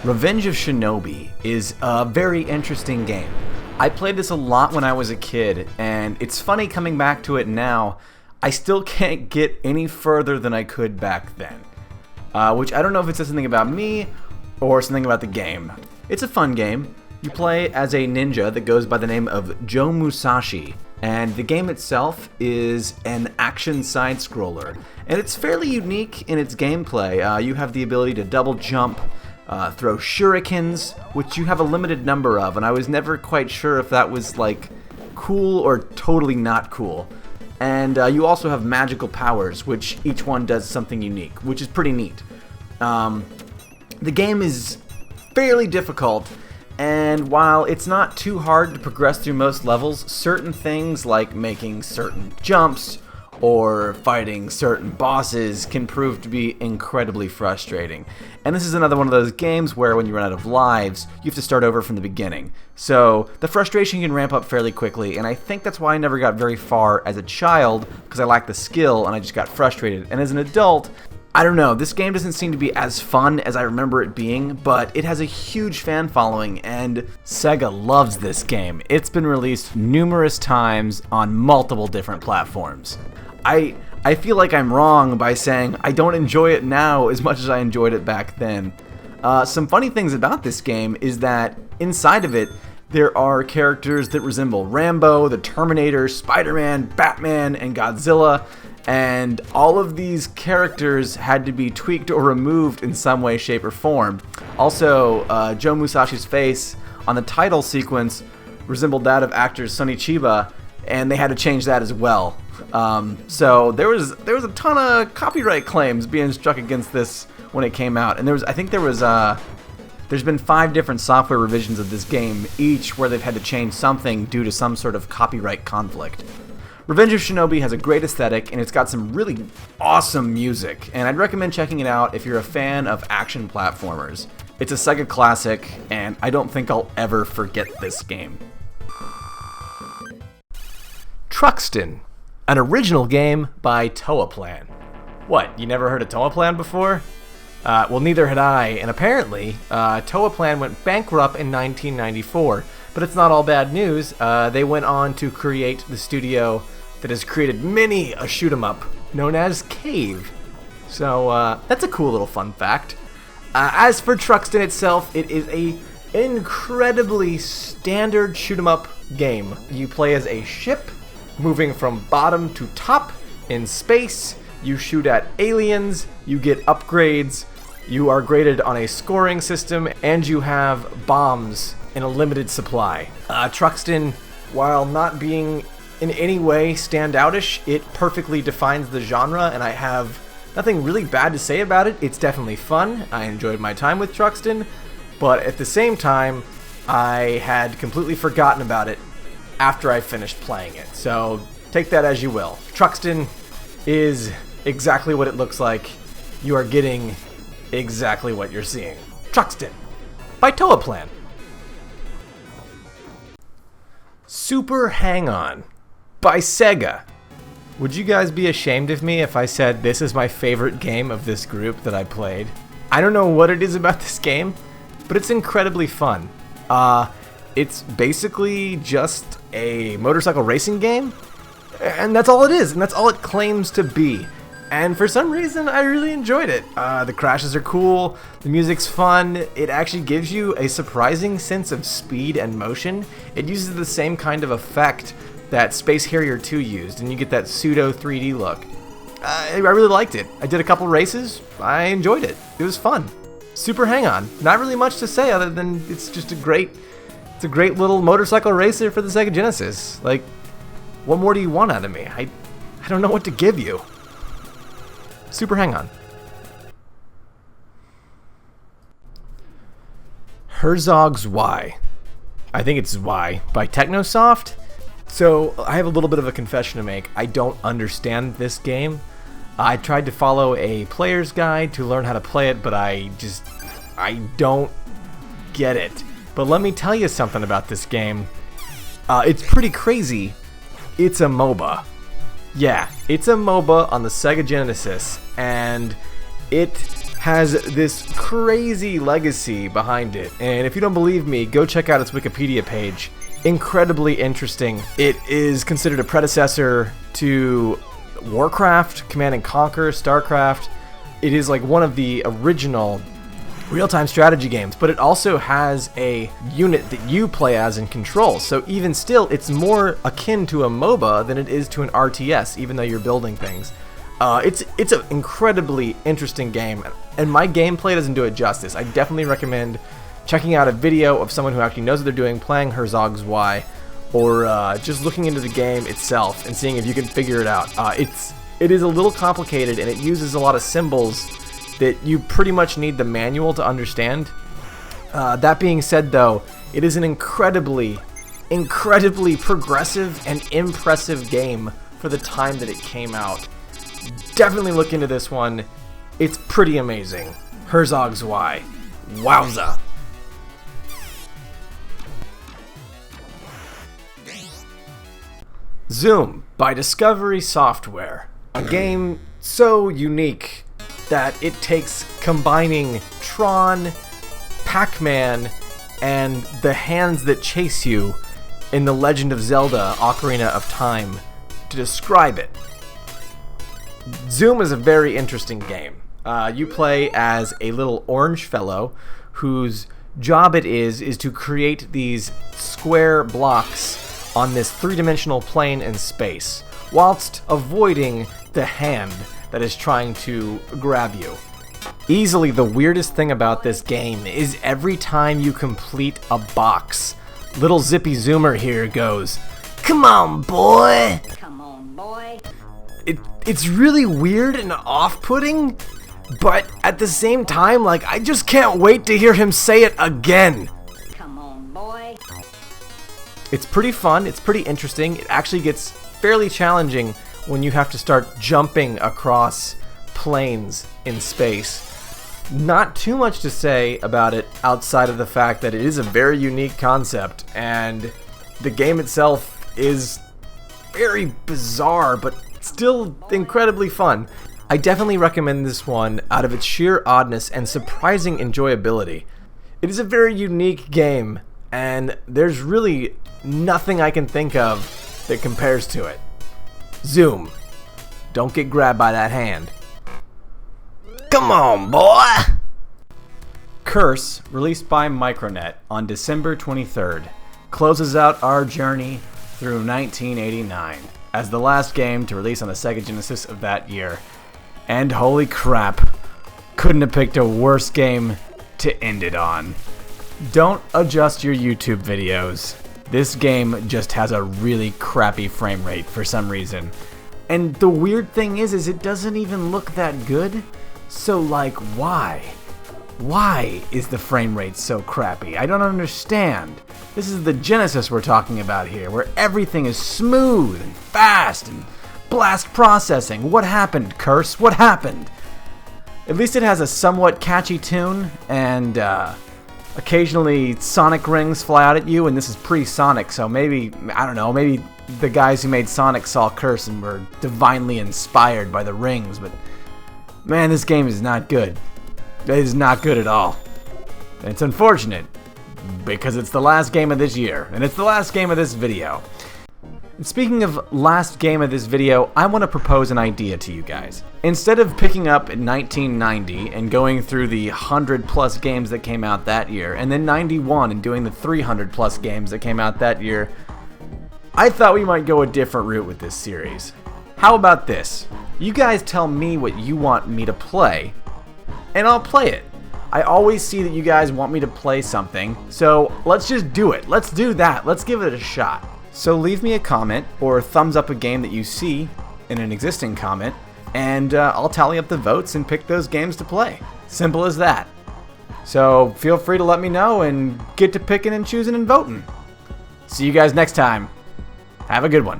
Revenge of Shinobi is a very interesting game. I played this a lot when I was a kid, and it's funny coming back to it now. I still can't get any further than I could back then. Which I don't know if it says something about me or something about the game. It's a fun game. You play as a ninja that goes by the name of Joe Musashi, and the game itself is an action side-scroller. And it's fairly unique in its gameplay. You have the ability to double jump, throw shurikens, which you have a limited number of, and I was never quite sure if that was like cool or totally not cool. And you also have magical powers, which each one does something unique, which is pretty neat. The game is fairly difficult, and while it's not too hard to progress through most levels, certain things like making certain jumps or fighting certain bosses can prove to be incredibly frustrating. And this is another one of those games where when you run out of lives, you have to start over from the beginning. So the frustration can ramp up fairly quickly, and I think that's why I never got very far as a child, because I lacked the skill and I just got frustrated. And as an adult, I don't know, this game doesn't seem to be as fun as I remember it being, but it has a huge fan following, and Sega loves this game. It's been released numerous times on multiple different platforms. I feel like I'm wrong by saying I don't enjoy it now as much as I enjoyed it back then. Some funny things about this game is that inside of it, there are characters that resemble Rambo, the Terminator, Spider-Man, Batman, and Godzilla, and all of these characters had to be tweaked or removed in some way, shape, or form. Also, Joe Musashi's face on the title sequence resembled that of actor Sonny Chiba, and they had to change that as well. So there was a ton of copyright claims being struck against this when it came out, and there's been 5 different software revisions of this game, each where they've had to change something due to some sort of copyright conflict. Revenge of Shinobi has a great aesthetic, and it's got some really awesome music, and I'd recommend checking it out if you're a fan of action platformers. It's a Sega classic, and I don't think I'll ever forget this game. Truxton, an original game by Toaplan. What, you never heard of Toaplan before? Well, neither had I, and apparently, Toaplan went bankrupt in 1994, but it's not all bad news. They went on to create the studio that has created many a shoot-'em-up, known as Cave. So, that's a cool little fun fact. As for Truxton itself, it is a incredibly standard shoot-'em-up game. You play as a ship, moving from bottom to top in space. You shoot at aliens, you get upgrades, you are graded on a scoring system, and you have bombs in a limited supply. Truxton, while not being in any way standoutish, it perfectly defines the genre, and I have nothing really bad to say about it. It's definitely fun. I enjoyed my time with Truxton, but at the same time, I had completely forgotten about it after I finished playing it. So take that as you will. Truxton is exactly what it looks like. You are getting exactly what you're seeing. Truxton by Toaplan. Super Hang-On by Sega. Would you guys be ashamed of me if I said this is my favorite game of this group that I played? I don't know what it is about this game, but it's incredibly fun. It's basically just a motorcycle racing game, and that's all it is, and that's all it claims to be. And for some reason, I really enjoyed it. The crashes are cool, the music's fun, it actually gives you a surprising sense of speed and motion. It uses the same kind of effect that Space Harrier 2 used, and you get that pseudo 3D look. I really liked it. I did a couple races, I enjoyed it. It was fun. Super Hang-On. Not really much to say other than it's just a great little motorcycle racer for the Sega Genesis. Like, what more do you want out of me? I don't know what to give you. Super Hang-On. Herzog Zwei. I think it's Zwei by Technosoft. So I have a little bit of a confession to make. I don't understand this game. I tried to follow a player's guide to learn how to play it, but I don't get it. But let me tell you something about this game. It's pretty crazy. It's a MOBA. Yeah, it's a MOBA on the Sega Genesis, and it has this crazy legacy behind it, and if you don't believe me, go check out its Wikipedia page. Incredibly interesting. It is considered a predecessor to Warcraft, Command & Conquer, StarCraft. It is like one of the original real-time strategy games, but it also has a unit that you play as and control. So even still, it's more akin to a MOBA than it is to an RTS, even though you're building things. It's an incredibly interesting game, and my gameplay doesn't do it justice. I definitely recommend checking out a video of someone who actually knows what they're doing, playing Herzog Zwei, or just looking into the game itself and seeing if you can figure it out. It is a little complicated, and it uses a lot of symbols that you pretty much need the manual to understand. That being said, though, it is an incredibly progressive and impressive game for the time that it came out. Definitely look into this one. It's pretty amazing. Herzog Zwei. Wowza. Zoom by Discovery Software. A game so unique that it takes combining Tron, Pac-Man, and the hands that chase you in The Legend of Zelda: Ocarina of Time to describe it. Zoom is a very interesting game. You play as a little orange fellow whose job it is to create these square blocks on this three-dimensional plane in space, whilst avoiding the hand that is trying to grab you. Easily the weirdest thing about this game is every time you complete a box, little Zippy Zoomer here goes, "Come on, boy!" Come on, boy. It's really weird and off-putting, but at the same time, like, I just can't wait to hear him say it again. Come on, boy. It's pretty fun, it's pretty interesting. It actually gets fairly challenging when you have to start jumping across planes in space. Not too much to say about it outside of the fact that it is a very unique concept, and the game itself is very bizarre, but still incredibly fun. I definitely recommend this one out of its sheer oddness and surprising enjoyability. It is a very unique game, and there's really nothing I can think of that compares to it. Zoom. Don't get grabbed by that hand. Come on, boy! Curse, released by Micronet on December 23rd, closes out our journey through 1989 as the last game to release on the Sega Genesis of that year. And holy crap, couldn't have picked a worse game to end it on. Don't adjust your YouTube videos. This game just has a really crappy frame rate for some reason. And the weird thing is it doesn't even look that good. So like, why? Why is the frame rate so crappy? I don't understand. This is the Genesis we're talking about here, where everything is smooth and fast and blast processing. What happened, Curse? What happened? At least it has a somewhat catchy tune, and occasionally Sonic rings fly out at you, and this is pre-Sonic, so maybe, I don't know, maybe the guys who made Sonic saw Curse and were divinely inspired by the rings, but man, this game is not good. It is not good at all. And it's unfortunate, because it's the last game of this year, and it's the last game of this video. And speaking of last game of this video, I want to propose an idea to you guys. Instead of picking up in 1990 and going through the 100+ games that came out that year, and then 91 and doing the 300+ games that came out that year, I thought we might go a different route with this series. How about this? You guys tell me what you want me to play, and I'll play it. I always see that you guys want me to play something, so let's just do it. Let's do that. Let's give it a shot. So leave me a comment or thumbs up a game that you see in an existing comment, and I'll tally up the votes and pick those games to play. Simple as that. So feel free to let me know and get to picking and choosing and voting. See you guys next time. Have a good one.